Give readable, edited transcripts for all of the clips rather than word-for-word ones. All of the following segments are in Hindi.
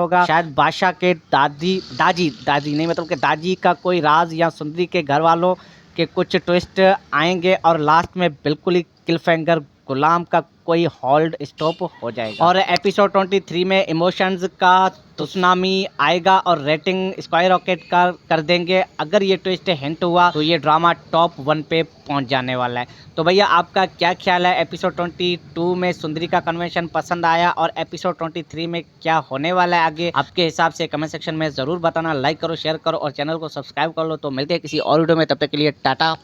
होगा शायद बादशाह के दादी नहीं मतलब कि दादी का कोई राज या सुंदरी के घर वालों के कुछ ट्विस्ट आएंगे और लास्ट में बिल्कुल ही क्लिफहैंगर गुलाम का कोई होल्ड स्टॉप हो जाएगा और एपिसोड 23 में इमोशंस का सुनामी आएगा और रेटिंग स्काई रॉकेट का कर देंगे। अगर ये ट्विस्ट हिंट हुआ तो ये ड्रामा टॉप 1 पे पहुंच जाने वाला है। तो भैया आपका क्या ख्याल है, एपिसोड 22 में सुंदरी का कन्वेंशन पसंद आया और एपिसोड 23 में क्या होने वाला है आगे, आपके हिसाब से कमेंट सेक्शन में जरूर बताना। लाइक करो, शेयर करो और चैनल को सब्सक्राइब कर लो। तो मिलते हैं किसी और वीडियो में, तब तक के लिए टाटा।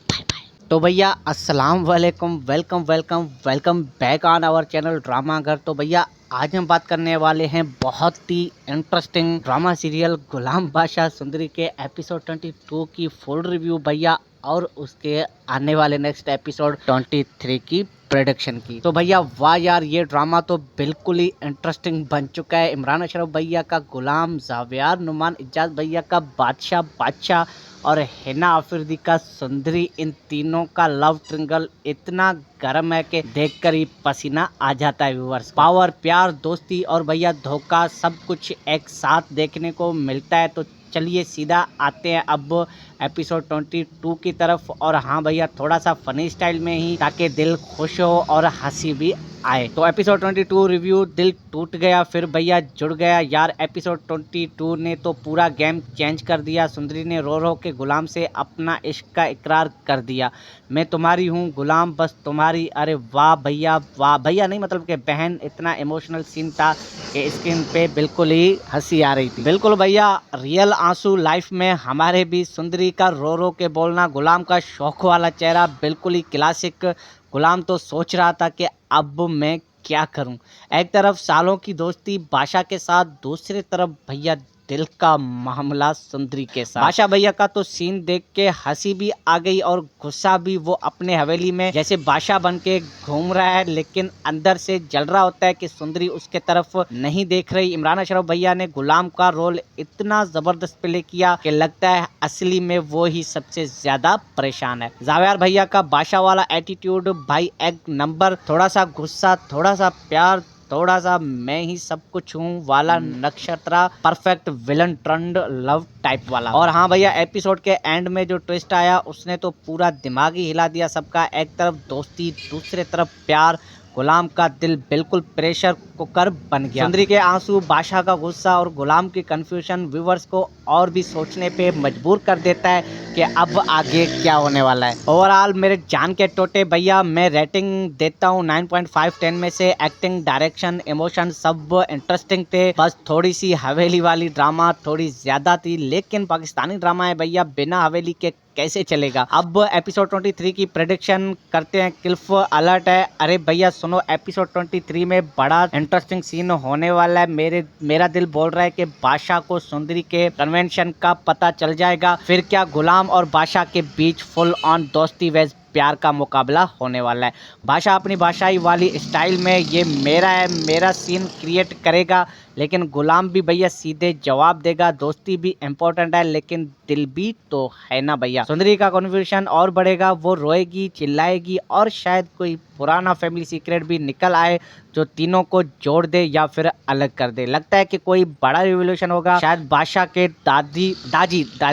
तो भैया अस्सलाम वालेकुम, welcome back on our channel drama घर। तो भैया आज हम बात करने वाले हैं बहुत ही इंटरेस्टिंग ड्रामा सीरियल गुलाम बादशाह सुंदरी के एपिसोड 22 की फुल रिव्यू भैया, और उसके आने वाले नेक्स्ट एपिसोड 23 की प्रोडक्शन की। तो भैया वाह यार, ये ड्रामा तो बिल्कुल ही इंटरेस्टिंग बन चुका है। इमरान अशरफ भैया का गुलाम, जावियार नुमान इजाज भैया का बादशाह और हिना आफरीदी का सुंदरी, इन तीनों का लव ट्रिंगल इतना गर्म है कि देखकर ही पसीना आ जाता है व्यूअर्स। पावर, प्यार, दोस्ती और भैया धोखा सब कुछ एक साथ देखने को मिलता है। तो चलिए सीधा आते हैं अब एपिसोड 22 की तरफ। और हाँ भैया, थोड़ा सा फनी स्टाइल में ही, ताकि दिल खुश हो और हंसी भी आए। तो एपिसोड 22 रिव्यू, दिल टूट गया फिर भैया जुड़ गया यार। एपिसोड 22 ने तो पूरा गेम चेंज कर दिया। सुंदरी ने रो रो के गुलाम से अपना इश्क का इकरार कर दिया। मैं तुम्हारी हूँ गुलाम, बस तुम्हारी। अरे वाह भैया नहीं मतलब कि बहन। इतना इमोशनल सीन था कि स्क्रीन पे बिल्कुल ही हंसी आ रही थी। बिल्कुल भैया रियल आंसू लाइफ में हमारे भी। सुंदरी का रो रो के बोलना, गुलाम का शौक वाला चेहरा, बिल्कुल ही क्लासिक। गुलाम तो सोच रहा था कि अब मैं क्या करूं। एक तरफ सालों की दोस्ती बादशाह के साथ, दूसरी तरफ भैया दिल का मामला सुंदरी के साथ। बादशाह भैया का तो सीन देख के हंसी भी आ गई और गुस्सा भी। वो अपने हवेली में जैसे बादशाह बन के घूम रहा है, लेकिन अंदर से जल रहा होता है कि सुंदरी उसके तरफ नहीं देख रही। इमरान अशरफ भैया ने गुलाम का रोल इतना जबरदस्त प्ले किया कि लगता है असली में वो ही सबसे ज्यादा परेशान है। जावेर भैया का बादशाह वाला एटीट्यूड भाई एक नंबर। थोड़ा सा गुस्सा, थोड़ा सा प्यार, थोड़ा सा मैं ही सब कुछ हूँ वाला Nakshatra, perfect villain turned love type वाला। और हाँ भैया, एपिसोड के एंड में जो ट्विस्ट आया उसने तो पूरा दिमाग ही हिला दिया सबका। एक तरफ दोस्ती, दूसरे तरफ प्यार। गुलाम का दिल बिल्कुल प्रेशर कुकर बन गया। सुंदरी के आंसू, बादशाह का गुस्सा और गुलाम की कंफ्यूजन व्यूवर्स को और भी सोचने पे मजबूर कर देता है कि अब आगे क्या होने वाला है। ओवरऑल मेरे जान के टोटे भैया, मैं रेटिंग देता हूँ 9.5 10 में से। एक्टिंग, डायरेक्शन, इमोशन सब इंटरेस्टिंग थे। बस थोड़ी सी हवेली वाली ड्रामा थोड़ी ज्यादा थी, लेकिन पाकिस्तानी ड्रामा है भैया, बिना हवेली के कैसे चलेगा। अब एपिसोड 23 की प्रेडिक्शन करते हैं। क्लिफ अलर्ट है। अरे भैया सुनो, एपिसोड 23 में बड़ा इंटरेस्टिंग सीन होने वाला है। मेरा दिल बोल रहा है कि बादशाह को सुंदरी के कन्वेंशन का पता चल जाएगा। फिर क्या गुलाम और बादशाह के बीच फुल ऑन दोस्ती वेज प्यार का मुकाबला होने वाला है। बादशाह अपनी बादशाही वाली स्टाइल में ये मेरा सीन क्रिएट करेगा, लेकिन गुलाम भी भैया सीधे जवाब देगा। दोस्ती भी इम्पोर्टेंट है, लेकिन दिल भी तो है ना भैया। सुंदरी का कन्फ्यूजन और बढ़ेगा। वो रोएगी, चिल्लाएगी और शायद कोई पुराना फैमिली सीक्रेट भी निकल आए जो तीनों को जोड़ दे या फिर अलग कर दे। लगता है कि कोई बड़ा रिवोल्यूशन होगा। शायद बादशाह के दादी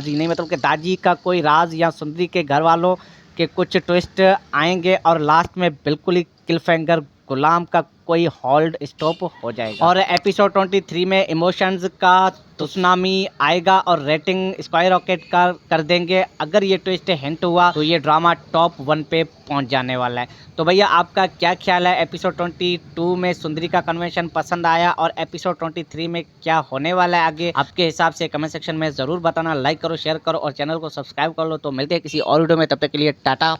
नहीं मतलब कि दादी का कोई राज या सुंदरी के घर वालों के कुछ ट्विस्ट आएंगे और लास्ट में बिल्कुल ही क्लिफहैंगर गुलाम का कोई होल्ड स्टॉप हो जाएगा। और एपिसोड 23 में इमोशंस का सुनामी आएगा और रेटिंग स्काई रॉकेट का कर देंगे। अगर ये ट्विस्ट हिंट हुआ तो ये ड्रामा टॉप 1 पे पहुंच जाने वाला है। तो भैया आपका क्या ख्याल है, एपिसोड 22 में सुंदरी का कन्वेंशन पसंद आया और एपिसोड 23 में क्या होने वाला है आगे, आपके हिसाब से कमेंट सेक्शन में जरूर बताना। लाइक करो, शेयर करो और चैनल को सब्सक्राइब कर लो। तो मिलते हैं किसी और वीडियो में, तब तक के लिए टाटा।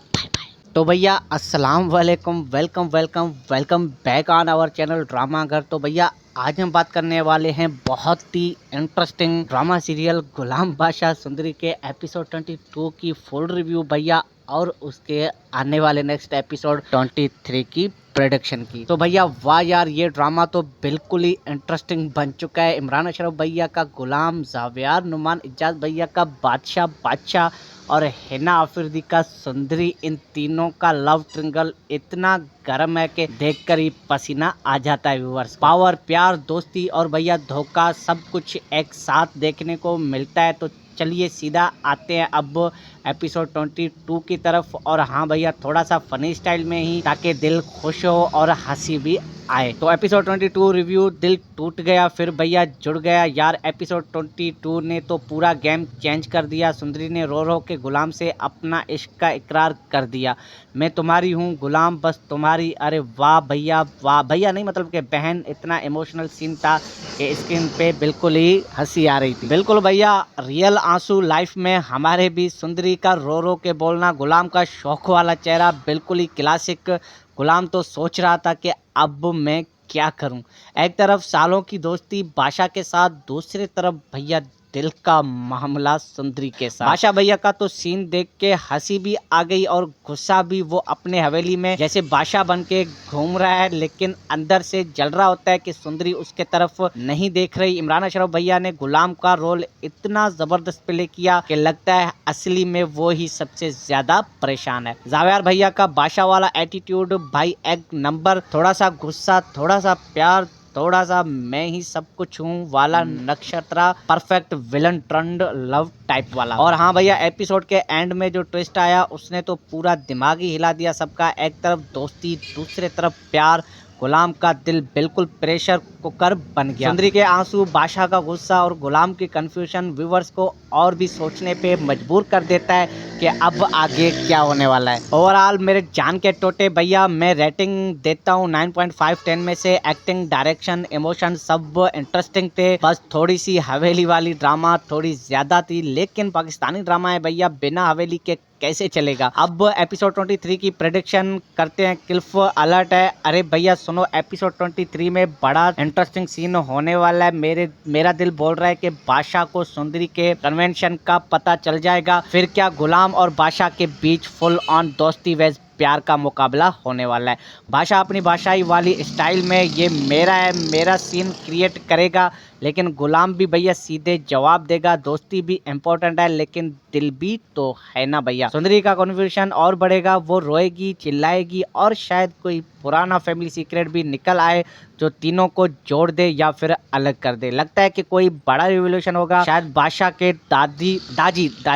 तो भैया अस्सलाम वालेकुम, welcome back on our channel drama घर। तो भैया आज हम बात करने वाले हैं बहुत ही इंटरेस्टिंग ड्रामा सीरियल गुलाम बादशाह सुंदरी के एपिसोड 22 की फुल रिव्यू भैया, और उसके आने वाले नेक्स्ट एपिसोड 23 की प्रोडक्शन की। तो भैया वाह यार, ये ड्रामा तो बिल्कुल ही इंटरेस्टिंग बन चुका है। इमरान अशरफ भैया का गुलाम, जावियार नुमान इजाज भैया का बादशाह और हिना अफरीदी का सुंदरी, इन तीनों का लव ट्रिंगल इतना गर्म है कि देखकर ही पसीना आ जाता है व्यूअर्स। पावर, प्यार, दोस्ती और भैया धोखा सब कुछ एक साथ देखने को मिलता है। तो चलिए सीधा आते हैं अब एपिसोड 22 की तरफ। और हाँ भैया, थोड़ा सा फनी स्टाइल में ही, ताकि दिल खुश हो और हंसी भी आए। तो एपिसोड 22 रिव्यू, दिल टूट गया फिर भैया जुड़ गया। यार एपिसोड 22 ने तो पूरा गेम चेंज कर दिया। सुंदरी ने रो रो के गुलाम से अपना इश्क का इकरार कर दिया। मैं तुम्हारी हूँ गुलाम, बस तुम्हारी। अरे वाह भैया, वाह भैया नहीं मतलब कि बहन। इतना इमोशनल सीन था कि स्क्रीन पे बिल्कुल ही हंसी आ रही थी। बिल्कुल भैया, रियल आंसू लाइफ में हमारे भी। सुंदरी का रो रो के बोलना, गुलाम का शौक वाला चेहरा, बिल्कुल ही क्लासिक। गुलाम तो सोच रहा था कि अब मैं क्या करूं। एक तरफ सालों की दोस्ती बादशाह के साथ, दूसरी तरफ भैया दिल का मामला सुंदरी के साथ। बादशाह भैया का तो सीन देख के हंसी भी आ गई और गुस्सा भी। वो अपने हवेली में जैसे बादशाह बन के घूम रहा है, लेकिन अंदर से जल रहा होता है कि सुंदरी उसके तरफ नहीं देख रही। इमरान अशरफ भैया ने गुलाम का रोल इतना जबरदस्त प्ले किया कि लगता है असली में वो ही सबसे ज्यादा परेशान है। जावेर भैया का बादशाह वाला एटीट्यूड भाई एक नंबर। थोड़ा सा गुस्सा, थोड़ा सा प्यार, थोड़ा सा मैं ही सब कुछ हूँ वाला Nakshatra, perfect villain turned love type वाला। और हाँ भैया, एपिसोड के एंड में जो ट्विस्ट आया उसने तो पूरा दिमाग ही हिला दिया सबका। एक तरफ दोस्ती, दूसरे तरफ प्यार। गुलाम का दिल बिल्कुल प्रेशर कुकर बन गया। सुंदरी के आंसू, बादशाह का गुस्सा और गुलाम की कंफ्यूजन व्यूवर्स को और भी सोचने पे मजबूर कर देता है कि अब आगे क्या होने वाला है। ओवरऑल मेरे जान के टोटे भैया, मैं रेटिंग देता हूँ 9.5 10 में से। एक्टिंग, डायरेक्शन, इमोशन सब इंटरेस्टिंग थे। बस थोड़ी सी हवेली वाली ड्रामा थोड़ी ज्यादा थी, लेकिन पाकिस्तानी ड्रामा है भैया, बिना हवेली के कैसे चलेगा। अब एपिसोड 23 की प्रेडिक्शन करते हैं। क्लिफ अलर्ट है। अरे भैया सुनो, एपिसोड 23 में बड़ा इंटरेस्टिंग सीन होने वाला है। मेरा दिल बोल रहा है कि बादशाह को सुंदरी के कन्वेंशन का पता चल जाएगा। फिर क्या गुलाम और बादशाह के बीच फुल ऑन दोस्ती वेज प्यार का मुकाबला होने वाला है। बादशाह अपनी बादशाही वाली स्टाइल में ये मेरा है मेरा सीन क्रिएट करेगा, लेकिन गुलाम भी भैया सीधे जवाब देगा। दोस्ती भी इम्पोर्टेंट है, लेकिन दिल भी तो है ना भैया। सुंदरी का कन्फ्यूजन और बढ़ेगा। वो रोएगी, चिल्लाएगी और शायद कोई पुराना फैमिली सीक्रेट भी निकल आए जो तीनों को जोड़ दे या फिर अलग कर दे। लगता है कि कोई बड़ा रिवोल्यूशन होगा। शायद बादशाह के दादी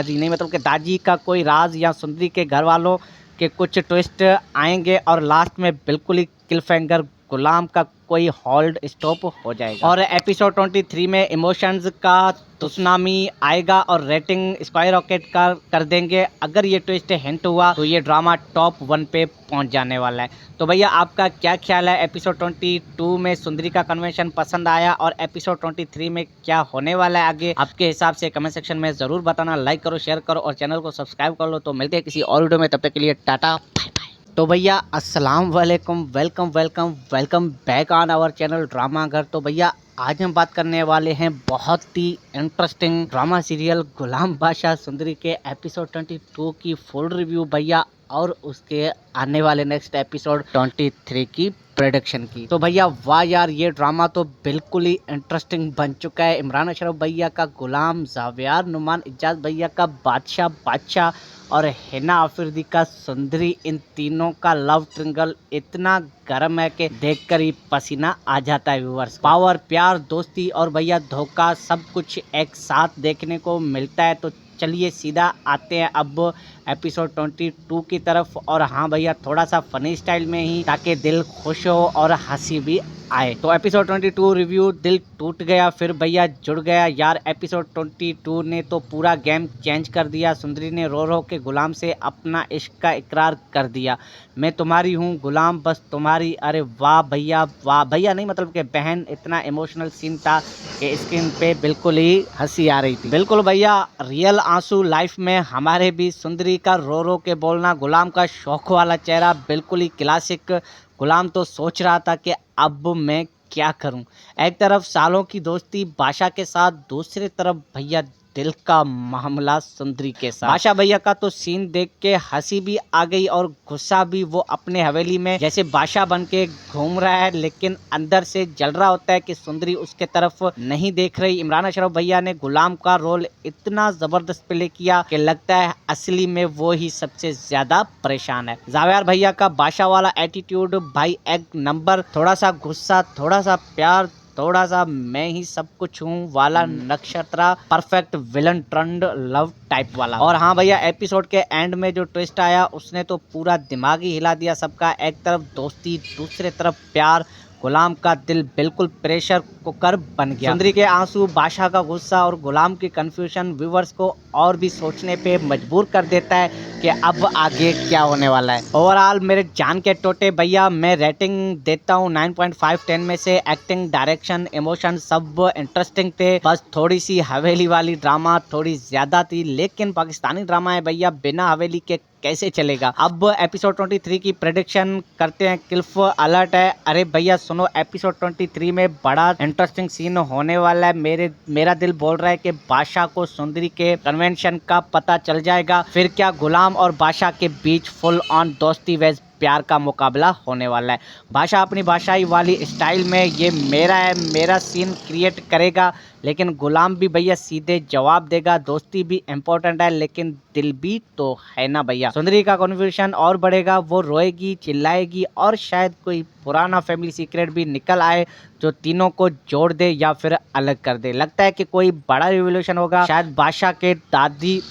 नहीं मतलब कि दादी का कोई राज, या सुंदरी के घर वालों के कुछ ट्विस्ट आएंगे और लास्ट में बिल्कुल ही क्लिफहैंगर, गुलाम का कोई होल्ड स्टॉप हो जाएगा। और एपिसोड 23 में इमोशंस का सुनामी आएगा और रेटिंग स्काई रॉकेट का कर देंगे। अगर ये ट्विस्ट हिंट हुआ तो ये ड्रामा टॉप 1 पे पहुंच जाने वाला है। तो भैया आपका क्या ख्याल है? एपिसोड 22 में सुंदरी का कन्वेंशन पसंद आया, और एपिसोड 23 में क्या होने वाला है आगे, आपके हिसाब से कमेंट सेक्शन में जरूर बताना। लाइक करो, शेयर करो और चैनल को सब्सक्राइब कर लो। तो मिलते हैं किसी और वीडियो में, तब तक के लिए टाटा। तो भैया अस्सलाम वालेकुम, welcome back on our channel drama घर। तो भैया आज हम बात करने वाले हैं बहुत ही इंटरेस्टिंग ड्रामा सीरियल गुलाम बादशाह सुंदरी के एपिसोड 22 की फुल रिव्यू भैया, और उसके आने वाले नेक्स्ट एपिसोड 23 की प्रोडक्शन की। तो भैया वाह यार, ये ड्रामा तो बिल्कुल ही इंटरेस्टिंग बन चुका है। इमरान अशरफ भैया का गुलाम, जावेर नुमान इजाज भैया का बादशाह और हिना अफरीदी का सुंदरी, इन तीनों का लव ट्रिंगल इतना गर्म है कि देखकर ही पसीना आ जाता है व्यूअर्स। पावर, प्यार, दोस्ती और भैया धोखा सब कुछ एक साथ देखने को मिलता है। तो चलिए सीधा आते हैं अब एपिसोड 22 की तरफ। और हाँ भैया, थोड़ा सा फनी स्टाइल में ही, ताकि दिल खुश हो और हंसी भी आए। तो एपिसोड 22 रिव्यू, दिल टूट गया फिर भैया जुड़ गया। यार एपिसोड 22 ने तो पूरा गेम चेंज कर दिया। सुंदरी ने रो रो के गुलाम से अपना इश्क का इकरार कर दिया। मैं तुम्हारी हूँ गुलाम, बस तुम्हारी। अरे वाह भैया नहीं मतलब कि बहन। इतना इमोशनल सीन था कि स्क्रीन पे बिल्कुल ही हंसी आ रही थी। बिल्कुल भैया, रियल आंसू लाइफ में हमारे भी। सुंदरी का रो रो के बोलना, गुलाम का शौक वाला चेहरा, बिल्कुल ही क्लासिक। गुलाम तो सोच रहा था कि अब मैं क्या करूं। एक तरफ सालों की दोस्ती बादशाह के साथ, दूसरी तरफ भैया दिल का मामला सुंदरी के साथ। बादशाह भैया का तो सीन देख के हंसी भी आ गई और गुस्सा भी। वो अपने हवेली में जैसे बादशाह बन के घूम रहा है, लेकिन अंदर से जल रहा होता है कि सुंदरी उसके तरफ नहीं देख रही। इमरान अशरफ भैया ने गुलाम का रोल इतना जबरदस्त प्ले किया कि लगता है असली में वो ही सबसे ज्यादा परेशान है। जावेर भैया का बादशाह वाला एटीट्यूड भाई एक नंबर, थोड़ा सा गुस्सा, थोड़ा सा प्यार, थोड़ा सा मैं ही सब कुछ हूँ वाला Nakshatra, perfect villain turned love type वाला। और हाँ भैया, एपिसोड के एंड में जो ट्विस्ट आया उसने तो पूरा दिमाग ही हिला दिया सबका। एक तरफ दोस्ती, दूसरे तरफ प्यार, गुलाम का दिल बिल्कुल प्रेशर कुकर बन गया। सुंदरी के आंसू, बादशाह का गुस्सा और गुलाम की कंफ्यूजन व्यूवर्स को और भी सोचने पे मजबूर कर देता है कि अब आगे क्या होने वाला है। ओवरऑल मेरे जान के टोटे भैया, मैं रेटिंग देता हूँ 9.5 10 में से। एक्टिंग, डायरेक्शन, इमोशन सब इंटरेस्टिंग थे। बस थोड़ी सी हवेली वाली ड्रामा थोड़ी ज्यादा थी, लेकिन पाकिस्तानी ड्रामा है भैया, बिना हवेली के कैसे चलेगा। अब एपिसोड 23 की प्रेडिक्शन करते हैं। क्लिफ अलर्ट है। अरे भैया सुनो, एपिसोड 23 में बड़ा इंटरेस्टिंग सीन होने वाला है। मेरा दिल बोल रहा है कि बादशाह को सुंदरी के कन्वेंशन का पता चल जाएगा। फिर क्या गुलाम और बादशाह के बीच फुल ऑन दोस्ती वेज प्यार का मुकाबला होने वाला है। बादशाह अपनी बादशाही वाली स्टाइल में ये मेरा है मेरा सीन क्रिएट करेगा, लेकिन गुलाम भी भैया सीधे जवाब देगा। दोस्ती भी इम्पोर्टेंट है, लेकिन दिल भी तो है ना भैया। सुंदरी का कन्फ्यूजन और बढ़ेगा, वो रोएगी, चिल्लाएगी और शायद कोई पुराना फैमिली सीक्रेट भी निकल आए जो तीनों को जोड़ दे या फिर अलग कर दे। लगता है कि कोई बड़ा रिवोल्यूशन होगा। शायद बादशाह के दादी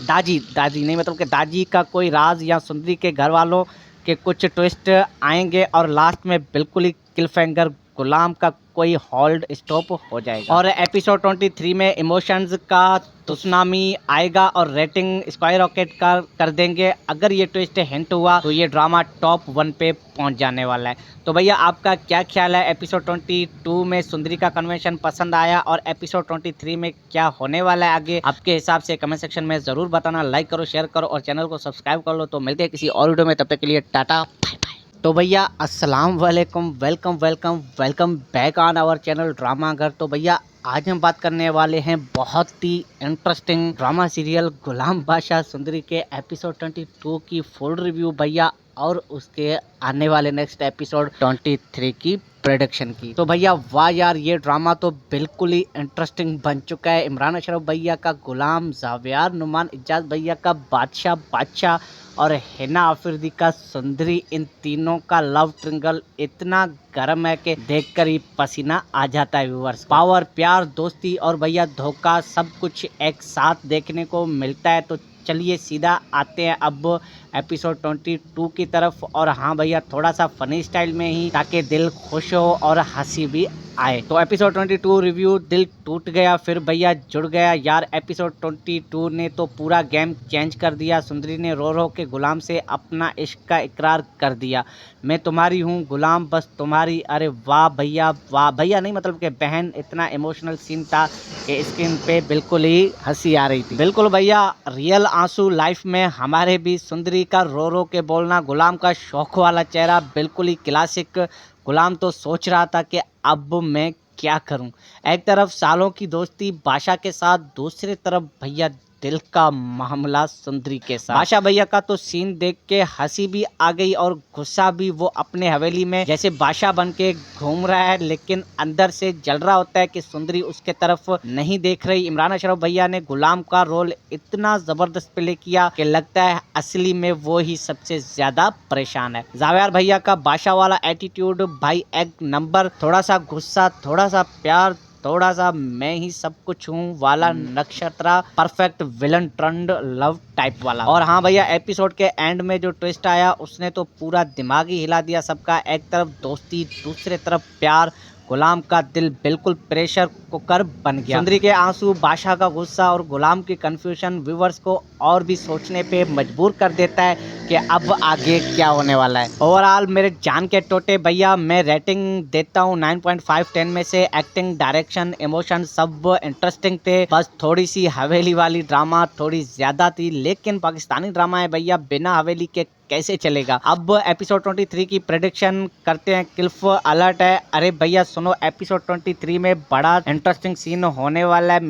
का कोई राज या सुंदरी के घर वालों के कुछ ट्विस्ट आएंगे और लास्ट में बिल्कुल ही क्लिफहैंगर, गुलाम का कोई होल्ड स्टॉप हो जाएगा। और एपिसोड 23 में इमोशंस का सुनामी आएगा और रेटिंग स्काई रॉकेट का कर देंगे। अगर ये ट्विस्ट हिंट हुआ तो ये ड्रामा टॉप 1 पे पहुंच जाने वाला है। तो भैया आपका क्या ख्याल है? एपिसोड 22 में सुंदरी का कन्वेंशन पसंद आया और एपिसोड 23 में क्या होने वाला है आगे, आपके हिसाब से कमेंट सेक्शन में जरूर बताना। लाइक करो, शेयर करो और चैनल को सब्सक्राइब कर लो। तो मिलते हैं किसी और वीडियो में, तब तक के लिए टाटा बाय बाय। तो भैया अस्सलाम वालेकुम, welcome back on our channel drama घर। तो भैया आज हम बात करने वाले हैं बहुत ही इंटरेस्टिंग ड्रामा सीरियल गुलाम बादशाह सुंदरी के एपिसोड 22 की फुल रिव्यू भैया, और उसके आने वाले नेक्स्ट एपिसोड 23 की प्रोडक्शन की। तो भैया वाह यार, ये ड्रामा तो बिल्कुल ही इंटरेस्टिंग बन चुका है। इमरान अशरफ भैया का गुलाम, जावेर नुमान इजाज भैया का बादशाह और हिना आफरीदी का सुंदरी, इन तीनों का लव ट्रिंगल इतना गर्म है कि देखकर ही पसीना आ जाता है व्यूअर्स। पावर, प्यार, दोस्ती और भैया धोखा, सब कुछ एक साथ देखने को मिलता है। तो चलिए सीधा आते हैं अब एपिसोड 22 की तरफ। और हाँ भैया, थोड़ा सा फनी स्टाइल में ही, ताकि दिल खुश हो और हंसी भी आए। तो एपिसोड 22 रिव्यू, दिल टूट गया फिर भैया जुड़ गया यार। एपिसोड 22 ने तो पूरा गेम चेंज कर दिया। सुंदरी ने रो रो के गुलाम से अपना इश्क का इकरार कर दिया। मैं तुम्हारी हूँ गुलाम, बस तुम्हारी। अरे वाह भैया नहीं, मतलब कि बहन। इतना इमोशनल सीन था कि स्क्रीन पे बिल्कुल ही हंसी आ रही थी। बिल्कुल भैया रियल आंसू लाइफ में हमारे भी। सुंदरी का रो रो के बोलना, गुलाम का शौक वाला चेहरा, बिल्कुल ही क्लासिक। गुलाम तो सोच रहा था कि अब मैं क्या करूं। एक तरफ सालों की दोस्ती बादशाह के साथ, दूसरी तरफ भैया दिल का मामला सुंदरी के साथ। बादशाह भैया का तो सीन देख के हंसी भी आ गई और गुस्सा भी। वो अपने हवेली में जैसे बादशाह बन के घूम रहा है, लेकिन अंदर से जल रहा होता है कि सुंदरी उसके तरफ नहीं देख रही। इमरान अशरफ भैया ने गुलाम का रोल इतना जबरदस्त प्ले किया कि लगता है असली में वो ही सबसे ज्यादा परेशान है। जावेर भैया का बादशाह वाला एटीट्यूड भाई एक नंबर, थोड़ा सा गुस्सा, थोड़ा सा प्यार, थोड़ा सा मैं ही सब कुछ हूँ वाला Nakshatra, perfect villain turned love type वाला। और हाँ भैया, एपिसोड के एंड में जो ट्विस्ट आया उसने तो पूरा दिमाग ही हिला दिया सबका। एक तरफ दोस्ती, दूसरे तरफ प्यार, गुलाम का दिल बिल्कुल प्रेशर कुकर बन गया। सुंदरी के आंसू, बादशाह का गुस्सा और गुलाम की कंफ्यूजन व्यूवर्स को और भी सोचने पे मजबूर कर देता है कि अब आगे क्या होने वाला है। ओवरऑल मेरे जान के टोटे भैया मैं रेटिंग देता हूँ 9.5 10 में से। एक्टिंग, डायरेक्शन, इमोशन सब इंटरेस्टिंग थे। बस थोड़ी सी हवेली वाली ड्रामा थोड़ी ज्यादा थी, लेकिन पाकिस्तानी ड्रामा है भैया, बिना हवेली के कैसे चलेगा। अब एपिसोड 23 की प्रेडिक्शन करते हैं। क्लिफ अलर्ट है। अरे भैया सुनो, एपिसोड 23 में बड़ा इंटरेस्टिंग सीन होने वाला है।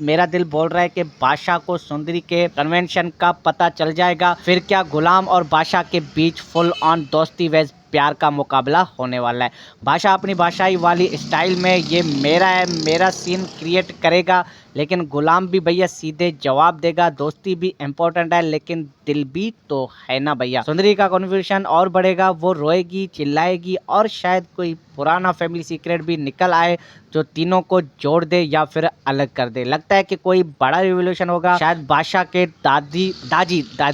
मेरा दिल बोल रहा है कि बादशाह को सुंदरी के कन्वेंशन का पता चल जाएगा। फिर क्या गुलाम और बादशाह के बीच फुल ऑन दोस्ती वेज प्यार का मुकाबला होने वाला है। बादशाह अपनी बादशाही वाली स्टाइल में ये मेरा है मेरा सीन क्रिएट करेगा, लेकिन गुलाम भी भैया सीधे जवाब देगा। दोस्ती भी इम्पोर्टेंट है, लेकिन दिल भी तो है ना भैया। सुंदरी का कन्फ्यूजन और बढ़ेगा। वो रोएगी, चिल्लाएगी और शायद कोई पुराना फैमिली सीक्रेट भी निकल आए जो तीनों को जोड़ दे या फिर अलग कर दे। लगता है कि कोई बड़ा रिवोल्यूशन होगा। शायद बादशाह के दादी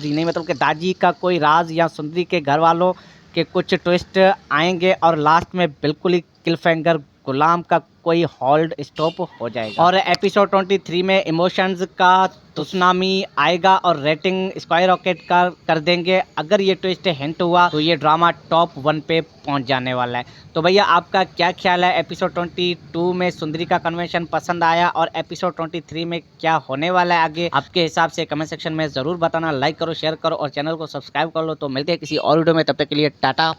नहीं मतलब कि दादी का कोई राज या सुंदरी के घर वालों के कुछ ट्विस्ट आएंगे और लास्ट में बिल्कुल ही क्लिफहैंगर गुलाम का कोई होल्ड स्टॉप हो जाएगा। और एपिसोड 23 में इमोशंस का सुनामी आएगा और रेटिंग स्काई रॉकेट का कर देंगे। अगर ये ट्विस्ट हिंट हुआ तो ये ड्रामा टॉप 1 पे पहुंच जाने वाला है। तो भैया आपका क्या ख्याल है? एपिसोड 22 में सुंदरी का कन्वेंशन पसंद आया और एपिसोड 23 में क्या होने वाला है आगे, आपके हिसाब से कमेंट सेक्शन में जरूर बताना। लाइक करो, शेयर करो और चैनल को सब्सक्राइब कर लो। तो मिलते हैं किसी और वीडियो में, तब तक के लिए टाटा।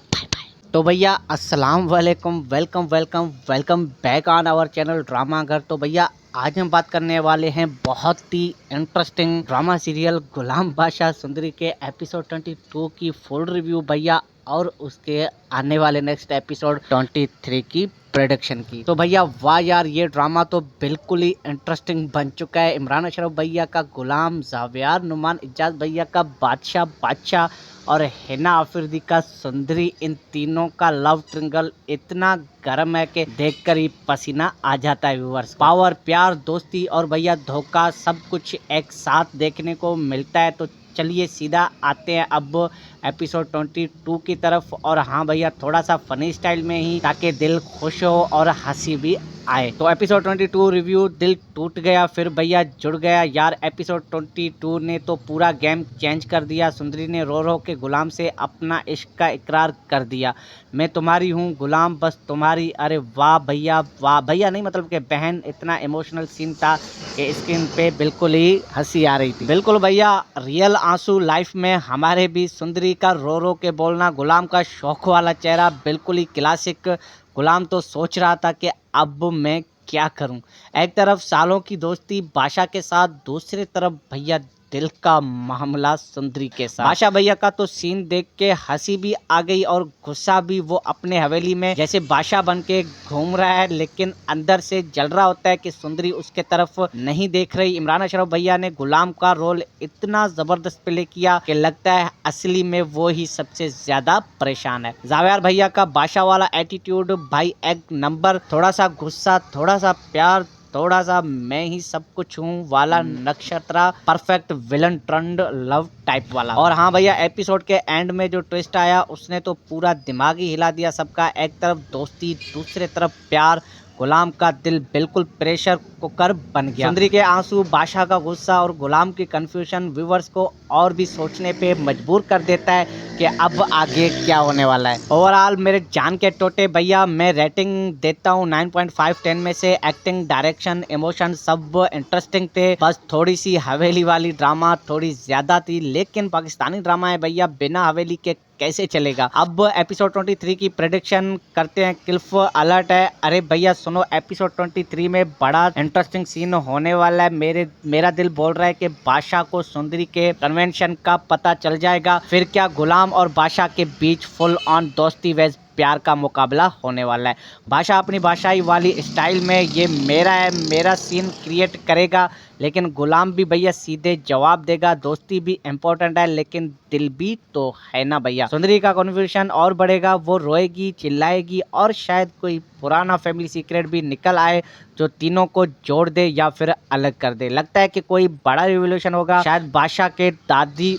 तो भैया अस्सलाम वालेकुम, welcome back on our channel drama घर। तो भैया आज हम बात करने वाले हैं बहुत ही इंटरेस्टिंग ड्रामा सीरियल गुलाम बादशाह सुंदरी के एपिसोड 22 की फुल रिव्यू भैया, और उसके आने वाले नेक्स्ट एपिसोड 23 की प्रोडक्शन की। तो भैया वाह यार, ये ड्रामा तो बिल्कुल ही इंटरेस्टिंग बन चुका है। इमरान अशरफ भैया का गुलाम, जावियार नुमान इजाज भैया का बादशाह और हिना आफरीदी का सुंदरी, इन तीनों का लव ट्रिंगल इतना गर्म है कि देखकर ही पसीना आ जाता है व्यूअर्स। पावर, प्यार, दोस्ती और भैया धोखा सब कुछ एक साथ देखने को मिलता है। तो चलिए सीधा आते हैं अब एपिसोड 22 की तरफ। और हाँ भैया थोड़ा सा फनी स्टाइल में ही, ताकि दिल खुश हो और हंसी भी आए। तो एपिसोड 22 रिव्यू, दिल टूट गया फिर भैया जुड़ गया यार। एपिसोड 22 ने तो पूरा गेम चेंज कर दिया। सुंदरी ने रो रो के गुलाम से अपना इश्क का इकरार कर दिया। मैं तुम्हारी हूँ गुलाम, बस तुम्हारी। अरे वाह भैया नहीं मतलब कि बहन। इतना इमोशनल सीन था कि स्क्रीन पे बिल्कुल ही हंसी आ रही थी। बिल्कुल भैया रियल आंसू लाइफ में हमारे भी। सुंदरी का रो रो के बोलना, गुलाम का शौक वाला चेहरा, बिल्कुल ही क्लासिक। गुलाम तो सोच रहा था कि अब मैं क्या करूं। एक तरफ सालों की दोस्ती बादशाह के साथ, दूसरी तरफ भैया दिल का मामला सुंदरी के साथ। बादशाह भैया का तो सीन देख के हंसी भी आ गई और गुस्सा भी। वो अपने हवेली में जैसे बादशाह बन के घूम रहा है, लेकिन अंदर से जल रहा होता है कि सुंदरी उसके तरफ नहीं देख रही। इमरान अशरफ भैया ने गुलाम का रोल इतना जबरदस्त प्ले किया कि लगता है असली में वो ही सबसे ज्यादा परेशान है। जावेर भैया का बादशाह वाला एटीट्यूड भाई एक नंबर। थोड़ा सा गुस्सा, थोड़ा सा प्यार, थोड़ा सा मैं ही सब कुछ हूँ वाला Nakshatra, perfect villain turned love type वाला। और हाँ भैया एपिसोड के एंड में जो ट्विस्ट आया उसने तो पूरा दिमाग ही हिला दिया सबका। एक तरफ दोस्ती, दूसरे तरफ प्यार। गुलाम का दिल बिल्कुल प्रेशर कुकर बन गया। सुंदरी के आंसू, बादशाह का गुस्सा और गुलाम की कंफ्यूजन व्यूवर्स को और भी सोचने पे मजबूर कर देता है कि अब आगे क्या होने वाला है। ओवरऑल मेरे जान के टोटे भैया मैं रेटिंग देता हूँ 9.5 10 में से। एक्टिंग, डायरेक्शन, इमोशन सब इंटरेस्टिंग थे। बस थोड़ी सी हवेली वाली ड्रामा थोड़ी ज्यादा थी, लेकिन पाकिस्तानी ड्रामा है भैया, बिना हवेली के कैसे चलेगा। अब एपिसोड 23 की प्रेडिक्शन करते हैं। क्लिफ अलर्ट है। अरे भैया सुनो, एपिसोड 23 में बड़ा इंटरेस्टिंग सीन होने वाला है। मेरा दिल बोल रहा है कि बादशाह को सुंदरी के कन्वेंशन का पता चल जाएगा। फिर क्या गुलाम और बादशाह के बीच फुल ऑन दोस्ती वेज प्यार का मुकाबला होने वाला है। बादशाह अपनी बादशाही वाली स्टाइल में ये मेरा है मेरा सीन क्रिएट करेगा, लेकिन गुलाम भी भैया सीधे जवाब देगा। दोस्ती भी इम्पोर्टेंट है, लेकिन दिल भी तो है ना भैया। सुंदरी का कन्फ्यूजन और बढ़ेगा। वो रोएगी, चिल्लाएगी और शायद कोई पुराना फैमिली सीक्रेट भी निकल आए जो तीनों को जोड़ दे या फिर अलग कर दे। लगता है कि कोई बड़ा रिवोल्यूशन होगा। शायद बादशाह के दादी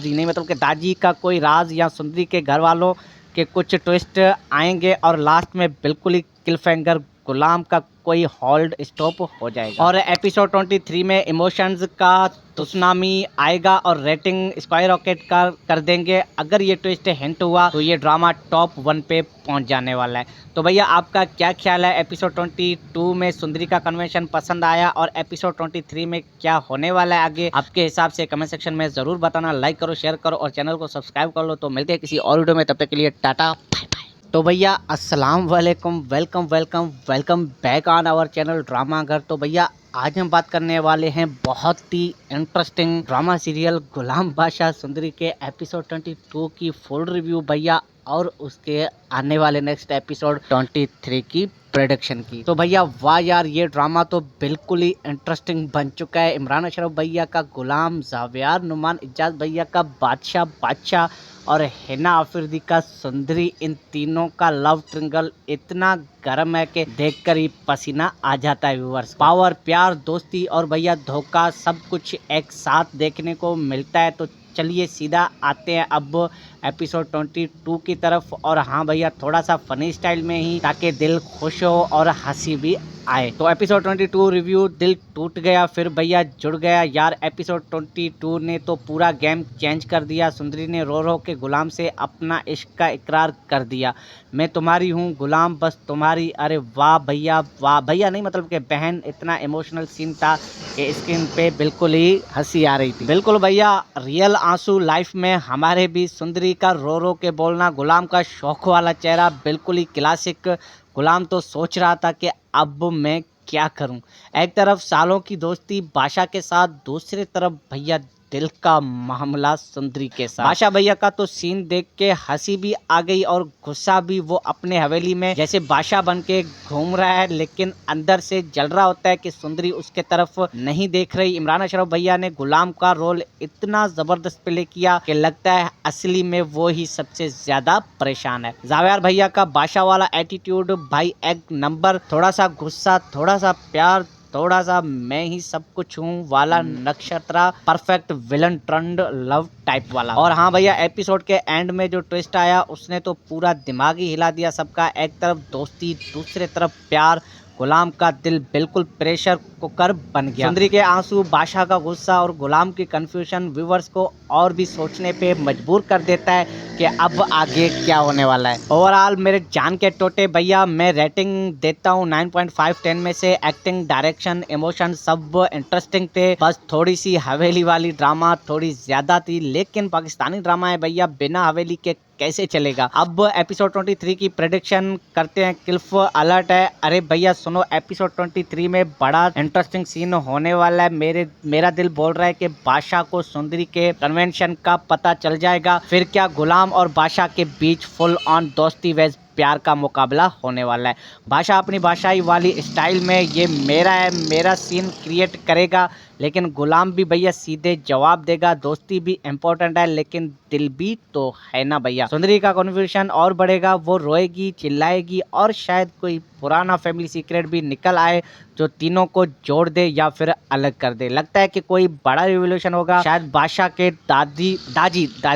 नहीं मतलब कि दादी का कोई राज या सुंदरी के घर वालों के कुछ ट्विस्ट आएंगे और लास्ट में बिल्कुल ही क्लिफहैंगर गुलाम का कोई होल्ड स्टॉप हो जाएगा। और एपिसोड 23 में इमोशंस का सुनामी आएगा और रेटिंग स्काई रॉकेट का कर देंगे। अगर ये ट्विस्ट हिंट हुआ तो ये ड्रामा टॉप 1 पे पहुंच जाने वाला है। तो भैया आपका क्या ख्याल है, एपिसोड 22 में सुंदरी का कन्वेंशन पसंद आया और एपिसोड 23 में क्या होने वाला है आगे, आपके हिसाब से कमेंट सेक्शन में जरूर बताना। लाइक करो, शेयर करो और चैनल को सब्सक्राइब कर लो। तो मिलते हैं किसी और वीडियो में, तब तक के लिए टाटा बाय बाय। तो भैया अस्सलाम वालेकुम, welcome welcome welcome back on our channel drama घर। तो भैया आज हम बात करने वाले हैं बहुत ही इंटरेस्टिंग ड्रामा सीरियल गुलाम बादशाह सुंदरी के एपिसोड 22 की फुल रिव्यू भैया, और उसके आने वाले नेक्स्ट एपिसोड 23 की प्रोडक्शन की। तो भैया वाह यार, ये ड्रामा तो बिल्कुल ही इंटरेस्टिंग बन चुका है। इमरान अशरफ भैया का गुलाम, जावियार नुमान इजाज भैया का बादशाह और हिना आफरीदी का सुंदरी, इन तीनों का लव ट्रिंगल इतना गर्म है कि देखकर ही पसीना आ जाता है व्यूअर्स। पावर, प्यार, दोस्ती और भैया धोखा, सब कुछ एक साथ देखने को मिलता है। तो चलिए सीधा आते हैं अब एपिसोड 22 की तरफ। और हाँ भैया, थोड़ा सा फनी स्टाइल में ही, ताकि दिल खुश हो और हंसी भी आए। तो एपिसोड 22 रिव्यू, दिल टूट गया फिर भैया जुड़ गया यार। एपिसोड 22 ने तो पूरा गेम चेंज कर दिया। सुंदरी ने रो रो के गुलाम से अपना इश्क का इकरार कर दिया। मैं तुम्हारी हूँ गुलाम, बस तुम्हारी। अरे वाह भैया नहीं मतलब कि बहन, इतना इमोशनल सीन था कि स्क्रीन पे बिल्कुल ही हंसी आ रही थी। बिल्कुल भैया रियल आंसू लाइफ में हमारे भी। सुंदरी का रो रो के बोलना, गुलाम का शौक वाला चेहरा, बिल्कुल ही क्लासिक। गुलाम तो सोच रहा था कि अब मैं क्या करूं। एक तरफ सालों की दोस्ती बादशाह के साथ, दूसरी तरफ भैया दिल का मामला सुंदरी के साथ। बादशाह भैया का तो सीन देख के हंसी भी आ गई और गुस्सा भी। वो अपने हवेली में जैसे बादशाह बन के घूम रहा है, लेकिन अंदर से जल रहा होता है कि सुंदरी उसके तरफ नहीं देख रही। इमरान अशरफ भैया ने गुलाम का रोल इतना जबरदस्त प्ले किया कि लगता है असली में वो ही सबसे ज्यादा परेशान है। जावेर भैया का बादशाह वाला एटीट्यूड भाई एक नंबर, थोड़ा सा गुस्सा, थोड़ा सा प्यार, थोड़ा सा मैं ही सब कुछ हूँ वाला Nakshatra, perfect villain turned love type वाला। और हाँ भैया, एपिसोड के एंड में जो ट्विस्ट आया उसने तो पूरा दिमाग ही हिला दिया सबका। एक तरफ दोस्ती, दूसरे तरफ प्यार, गुलाम का दिल बिल्कुल प्रेशर कुकर बन गया। सुंदरी के आंसू, बादशाह का गुस्सा और गुलाम की कंफ्यूजन व्यूवर्स को और भी सोचने पे मजबूर कर देता है कि अब आगे क्या होने वाला है। ओवरऑल मेरे जान के टोटे भैया, मैं रेटिंग देता हूँ 9.5 10 में से। एक्टिंग, डायरेक्शन, इमोशन सब इंटरेस्टिंग थे। बस थोड़ी सी हवेली वाली ड्रामा थोड़ी ज्यादा थी, लेकिन पाकिस्तानी ड्रामा है भैया, बिना हवेली के कैसे चलेगा। अब एपिसोड 23 की प्रेडिक्शन करते हैं। क्लिफ अलर्ट है। अरे भैया सुनो, एपिसोड 23 में बड़ा इंटरेस्टिंग सीन होने वाला है। मेरा दिल बोल रहा है कि बादशाह को सुंदरी के कन्वेंशन का पता चल जाएगा। फिर क्या गुलाम और बादशाह के बीच फुल ऑन दोस्ती वेज प्यार का मुकाबला होने वाला है। बादशाह अपनी बादशाही वाली स्टाइल में ये मेरा है मेरा सीन क्रिएट करेगा, लेकिन गुलाम भी भैया सीधे जवाब देगा। दोस्ती भी इम्पोर्टेंट है, लेकिन दिल भी तो है ना भैया। सुंदरी का कन्फ्यूजन और बढ़ेगा, वो रोएगी, चिल्लाएगी और शायद कोई पुराना फैमिली सीक्रेट भी निकल आए जो तीनों को जोड़ दे या फिर अलग कर दे। लगता है कि कोई बड़ा रिवोल्यूशन होगा। शायद बादशाह के दादी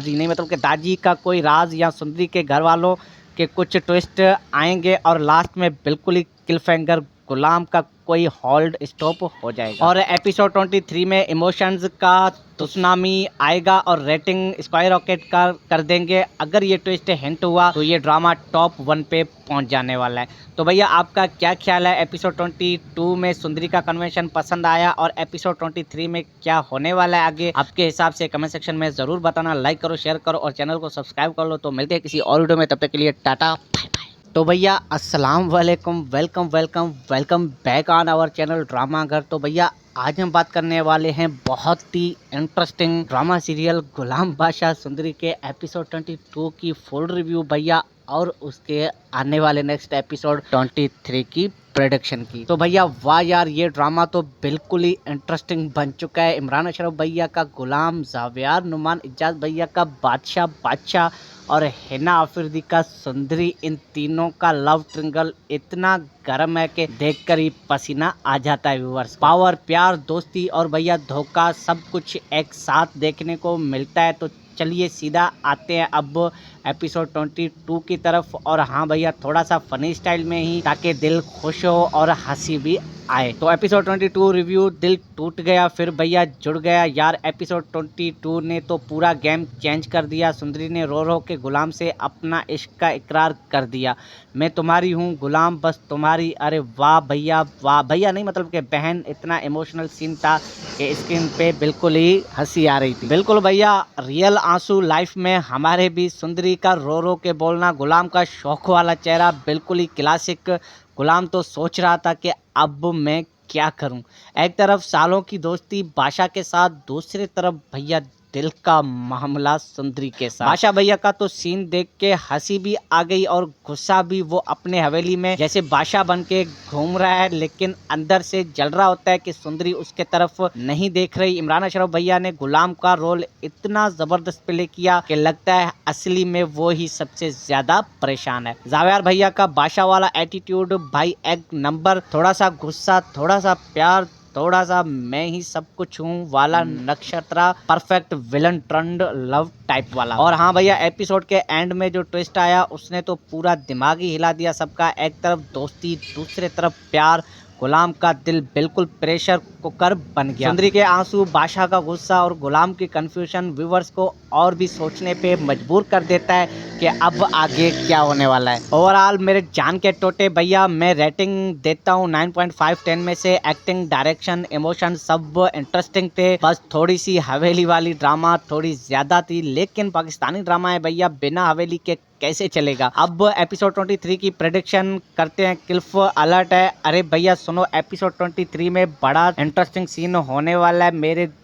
नहीं मतलब कि दादी का कोई राज, या सुंदरी के घर वालों के कुछ ट्विस्ट आएंगे और लास्ट में बिल्कुल ही क्लिफहैंगर, गुलाम का कोई होल्ड स्टॉप हो जाएगा। और एपिसोड 23 में इमोशंस का सुनामी आएगा और रेटिंग स्काई रॉकेट का कर देंगे। अगर ये ट्विस्ट हिंट हुआ तो ये ड्रामा टॉप 1 पे पहुंच जाने वाला है। तो भैया आपका क्या ख्याल है, एपिसोड 22 में सुंदरी का कन्वेंशन पसंद आया और एपिसोड 23 में क्या होने वाला है आगे, आपके हिसाब से कमेंट सेक्शन में जरूर बताना। लाइक करो, शेयर करो और चैनल को सब्सक्राइब कर लो। तो मिलते हैं किसी और वीडियो में, तब तक के लिए टाटा बाय बाय। तो भैया अस्सलाम वालेकुम, welcome welcome welcome back on our channel drama घर। तो भैया आज हम बात करने वाले हैं बहुत ही इंटरेस्टिंग ड्रामा सीरियल गुलाम बादशाह सुंदरी के एपिसोड 22 की फुल रिव्यू भैया, और उसके आने वाले नेक्स्ट एपिसोड 23 की प्रोडक्शन की। तो भैया वाह यार, ये ड्रामा तो बिल्कुल ही इंटरेस्टिंग बन चुका है। इमरान अशरफ भैया का गुलाम, जावियार नुमान इजाज भैया का बादशाह और हिना आफरीदी का सुंदरी, इन तीनों का लव ट्रिंगल इतना गर्म है कि देखकर ही पसीना आ जाता है व्यूअर्स। पावर, प्यार, दोस्ती और भैया धोखा, सब कुछ एक साथ देखने को मिलता है। तो चलिए सीधा आते हैं अब एपिसोड 22 की तरफ। और हाँ भैया, थोड़ा सा फनी स्टाइल में ही, ताकि दिल खुश हो और हंसी भी आए। तो एपिसोड 22 रिव्यू, दिल टूट गया फिर भैया जुड़ गया यार। एपिसोड 22 ने तो पूरा गेम चेंज कर दिया। सुंदरी ने रो रो के गुलाम से अपना इश्क का इकरार कर दिया। मैं तुम्हारी हूँ गुलाम, बस तुम्हारी। अरे वाह भैया, वाह भैया नहीं मतलब कि बहन। इतना इमोशनल सीन था कि स्क्रीन पे बिल्कुल ही हंसी आ रही थी। बिल्कुल भैया, रियल आंसू लाइफ में हमारे भी। सुंदरी का रो रो के बोलना, गुलाम का शौक वाला चेहरा, बिल्कुल ही क्लासिक। गुलाम तो सोच रहा था कि अब मैं क्या करूं। एक तरफ सालों की दोस्ती बादशाह के साथ, दूसरी तरफ भैया दिल का मामला सुंदरी के साथ। बादशाह भैया का तो सीन देख के हंसी भी आ गई और गुस्सा भी। वो अपने हवेली में जैसे बादशाह बन के घूम रहा है, लेकिन अंदर से जल रहा होता है कि सुंदरी उसके तरफ नहीं देख रही। इमरान अशरफ भैया ने गुलाम का रोल इतना जबरदस्त प्ले किया कि लगता है असली में वो ही सबसे ज्यादा परेशान है। जावेर भैया का बादशाह वाला एटीट्यूड भाई एक नंबर। थोड़ा सा गुस्सा, थोड़ा सा प्यार, थोड़ा सा मैं ही सब कुछ हूँ वाला Nakshatra, perfect villain turned love type वाला। और हाँ भैया, एपिसोड के एंड में जो ट्विस्ट आया उसने तो पूरा दिमाग ही हिला दिया सबका। एक तरफ दोस्ती, दूसरे तरफ प्यार। गुलाम का दिल बिल्कुल प्रेशर कुकर बन गया। सुंदरी के आंसू, बादशाह का गुस्सा और गुलाम की कंफ्यूजन व्यूवर्स को और भी सोचने पे मजबूर कर देता है कि अब आगे क्या होने वाला है। ओवरऑल मेरे जान के टोटे भैया, मैं रेटिंग देता हूँ 9.5 10 में से। एक्टिंग, डायरेक्शन, इमोशन सब इंटरेस्टिंग थे। बस थोड़ी सी हवेली वाली ड्रामा थोड़ी ज्यादा थी, लेकिन पाकिस्तानी ड्रामा है भैया, बिना हवेली के कैसे चलेगा। अब एपिसोड 23 की प्रेडिक्शन करते हैं। क्लिफ अलर्ट है। अरे भैया सुनो, एपिसोड 23 में बड़ा इंटरेस्टिंग सीन होने वाला है।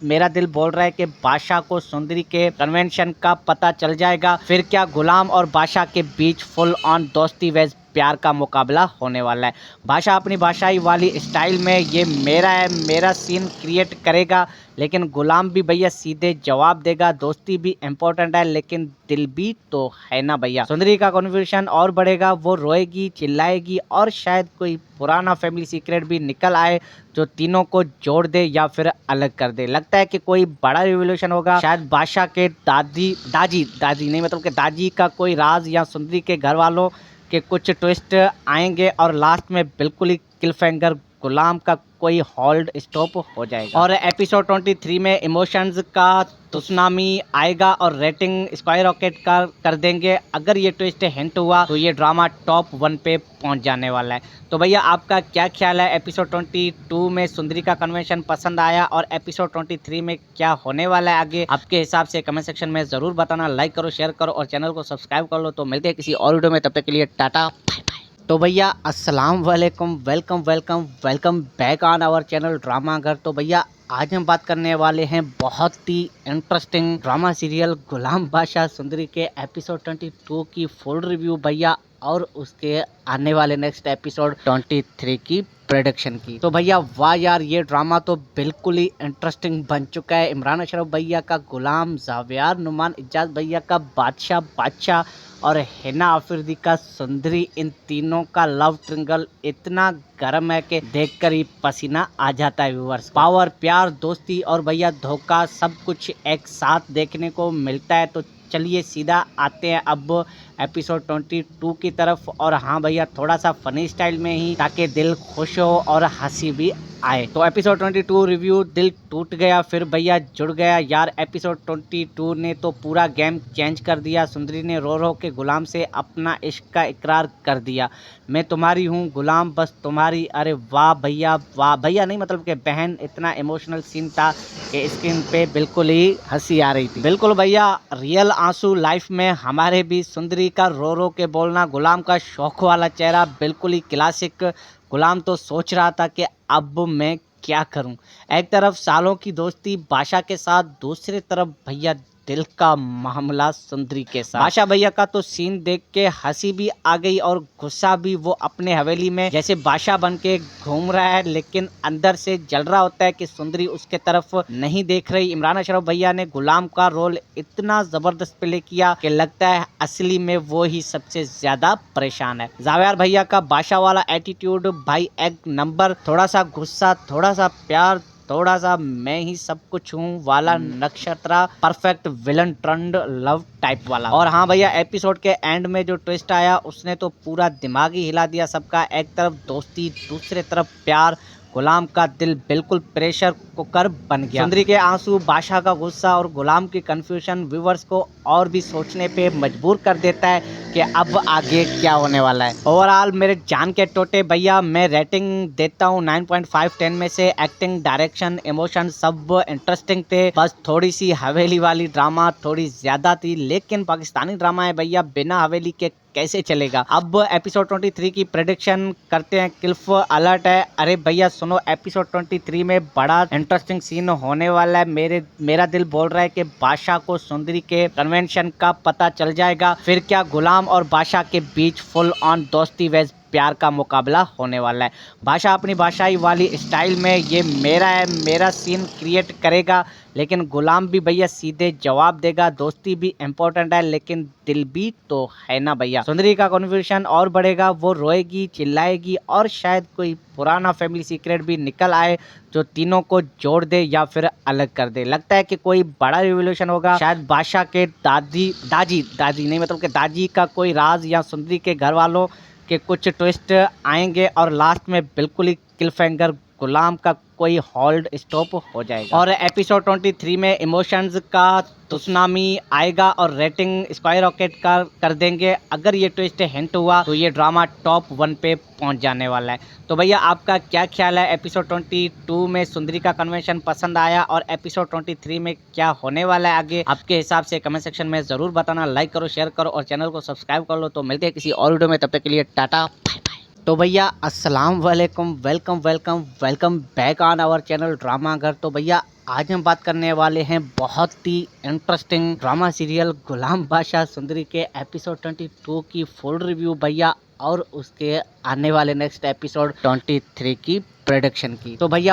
मेरा दिल बोल रहा है कि बादशाह को सुंदरी के कन्वेंशन का पता चल जाएगा। फिर क्या गुलाम और बादशाह के बीच फुल ऑन दोस्ती वेज प्यार का मुकाबला होने वाला है। बादशाह अपनी बादशाही वाली स्टाइल में ये मेरा है मेरा सीन क्रिएट करेगा, लेकिन गुलाम भी भैया सीधे जवाब देगा। दोस्ती भी इम्पोर्टेंट है, लेकिन दिल भी तो है ना भैया। सुंदरी का कन्फ्यूजन और बढ़ेगा। वो रोएगी, चिल्लाएगी और शायद कोई पुराना फैमिली सीक्रेट भी निकल आए जो तीनों को जोड़ दे या फिर अलग कर दे। लगता है कि कोई बड़ा रिवोल्यूशन होगा। शायद बादशाह के दादी नहीं मतलब कि दादी का कोई राज, या सुंदरी के घर वालों के कुछ ट्विस्ट आएंगे और लास्ट में बिल्कुल ही क्लिफहैंगर, गुलाम का कोई होल्ड स्टॉप हो जाएगा। और एपिसोड 23 में इमोशंस का सुनामी आएगा और रेटिंग स्काई रॉकेट का कर देंगे। अगर ये ट्विस्ट हिंट हुआ तो ये ड्रामा टॉप 1 पे पहुंच जाने वाला है। तो भैया आपका क्या ख्याल है? एपिसोड 22 में सुंदरी का कन्वेंशन पसंद आया, और एपिसोड 23 में क्या होने वाला है आगे, आपके हिसाब से कमेंट सेक्शन में जरूर बताना। लाइक करो, शेयर करो और चैनल को सब्सक्राइब कर लो। तो मिलते हैं किसी और वीडियो में, तब तक के लिए टाटा बाय बाय। तो भैया अस्सलाम वालेकुम, welcome back on our channel drama घर। तो भैया आज हम बात करने वाले हैं बहुत ही इंटरेस्टिंग ड्रामा सीरियल गुलाम बादशाह सुंदरी के एपिसोड 22 की फुल रिव्यू भैया, और उसके आने वाले नेक्स्ट एपिसोड 23 की प्रोडक्शन की। तो भैया वाह यार, ये ड्रामा तो बिल्कुल ही इंटरेस्टिंग बन चुका है। इमरान अशरफ भैया का गुलाम, जावेर नुमान इजाज भैया का बादशाह और हिना आफरीदी का सुंदरी, इन तीनों का लव ट्रिंगल इतना गर्म है कि देखकर ही पसीना आ जाता है व्यूअर्स। पावर, प्यार, दोस्ती और भैया धोखा, सब कुछ एक साथ देखने को मिलता है। तो चलिए सीधा आते हैं अब एपिसोड 22 की तरफ। और हाँ भैया, थोड़ा सा फनी स्टाइल में ही, ताकि दिल खुश हो और हंसी भी आए। तो एपिसोड 22 रिव्यू, दिल टूट गया फिर भैया जुड़ गया यार। एपिसोड 22 ने तो पूरा गेम चेंज कर दिया। सुंदरी ने रो रो के गुलाम से अपना इश्क का इकरार कर दिया। मैं तुम्हारी हूँ गुलाम, बस तुम्हारी। अरे वाह भैया नहीं मतलब कि बहन। इतना इमोशनल सीन था कि स्क्रीन पे बिल्कुल ही हंसी आ रही थी। बिल्कुल भैया, रियल आंसू लाइफ में हमारे भी। सुंदरी का रो रो के बोलना, गुलाम का शौक वाला चेहरा, बिल्कुल ही क्लासिक। गुलाम तो सोच रहा था कि अब मैं क्या करूं। एक तरफ सालों की दोस्ती बादशाह के साथ, दूसरी तरफ भैया दिल का मामला सुंदरी के साथ। बादशाह भैया का तो सीन देख के हंसी भी आ गई और गुस्सा भी। वो अपने हवेली में जैसे बादशाह बन के घूम रहा है, लेकिन अंदर से जल रहा होता है कि सुंदरी उसके तरफ नहीं देख रही। इमरान अशरफ भैया ने गुलाम का रोल इतना जबरदस्त प्ले किया कि लगता है असली में वो ही सबसे ज्यादा परेशान है। जावेर भैया का बादशाह वाला एटीट्यूड भाई एक नंबर। थोड़ा सा गुस्सा, थोड़ा सा प्यार, थोड़ा सा मैं ही सब कुछ हूँ वाला Nakshatra perfect villain turned love type वाला। और हाँ भैया, एपिसोड के एंड में जो ट्विस्ट आया उसने तो पूरा दिमाग ही हिला दिया सबका। एक तरफ दोस्ती, दूसरे तरफ प्यार, गुलाम का दिल बिल्कुल प्रेशर कुकर बन गया। सुंदरी के आंसू, बादशाह का गुस्सा और गुलाम की कंफ्यूजन व्यूवर्स को और भी सोचने पे मजबूर कर देता है कि अब आगे क्या होने वाला है। ओवरऑल मेरे जान के टोटे भैया, मैं रेटिंग देता हूँ 9.5 10 में से। एक्टिंग, डायरेक्शन, इमोशन सब इंटरेस्टिंग थे। बस थोड़ी सी हवेली वाली ड्रामा थोड़ी ज्यादा थी, लेकिन पाकिस्तानी ड्रामा है भैया, बिना हवेली के कैसे चलेगा। अब एपिसोड 23 की प्रेडिक्शन करते हैं। क्लिफ अलर्ट है। अरे भैया सुनो, एपिसोड 23 में बड़ा इंटरेस्टिंग सीन होने वाला है। मेरा दिल बोल रहा है कि बादशाह को सुंदरी के कन्वेंशन का पता चल जाएगा। फिर क्या गुलाम और बादशाह के बीच फुल ऑन दोस्ती वेज प्यार का मुकाबला होने वाला है। बादशाह अपनी बादशाही वाली स्टाइल में ये मेरा है मेरा सीन क्रिएट करेगा, लेकिन गुलाम भी भैया सीधे जवाब देगा। दोस्ती भी इम्पोर्टेंट है लेकिन दिल भी तो है ना भैया। सुंदरी का कन्फ्यूजन और बढ़ेगा, वो रोएगी, चिल्लाएगी और शायद कोई पुराना फैमिली सीक्रेट भी निकल आए जो तीनों को जोड़ दे या फिर अलग कर दे। लगता है कि कोई बड़ा रिवोल्यूशन होगा। शायद बादशाह के दादी नहीं मतलब कि दादी का कोई राज या सुंदरी के घर वालों के कुछ ट्विस्ट आएंगे और लास्ट में बिल्कुल ही क्लिफहैंगर गुलाम का कोई होल्ड स्टॉप हो जाएगा। और एपिसोड 23 में इमोशंस का सुनामी आएगा और रेटिंग स्काई रॉकेट का कर देंगे। अगर ये ट्विस्ट हिंट हुआ तो ये ड्रामा टॉप 1 पे पहुंच जाने वाला है। तो भैया आपका क्या ख्याल है? एपिसोड 22 में सुंदरी का कन्वेंशन पसंद आया और एपिसोड 23 में क्या होने वाला है आगे, आपके हिसाब से कमेंट सेक्शन में जरूर बताना। लाइक करो, शेयर करो और चैनल को सब्सक्राइब कर लो। तो मिलते हैं किसी और वीडियो में, तब तक के लिए टाटा बाय बाय। तो भैया अस्सलाम वालेकुम, welcome back on our channel drama घर। तो भैया आज हम बात करने वाले हैं बहुत ही इंटरेस्टिंग ड्रामा सीरियल गुलाम बादशाह सुंदरी के एपिसोड 22 की फुल रिव्यू भैया, और उसके आने वाले नेक्स्ट एपिसोड 23 की प्रेडिक्शन की। तो भैया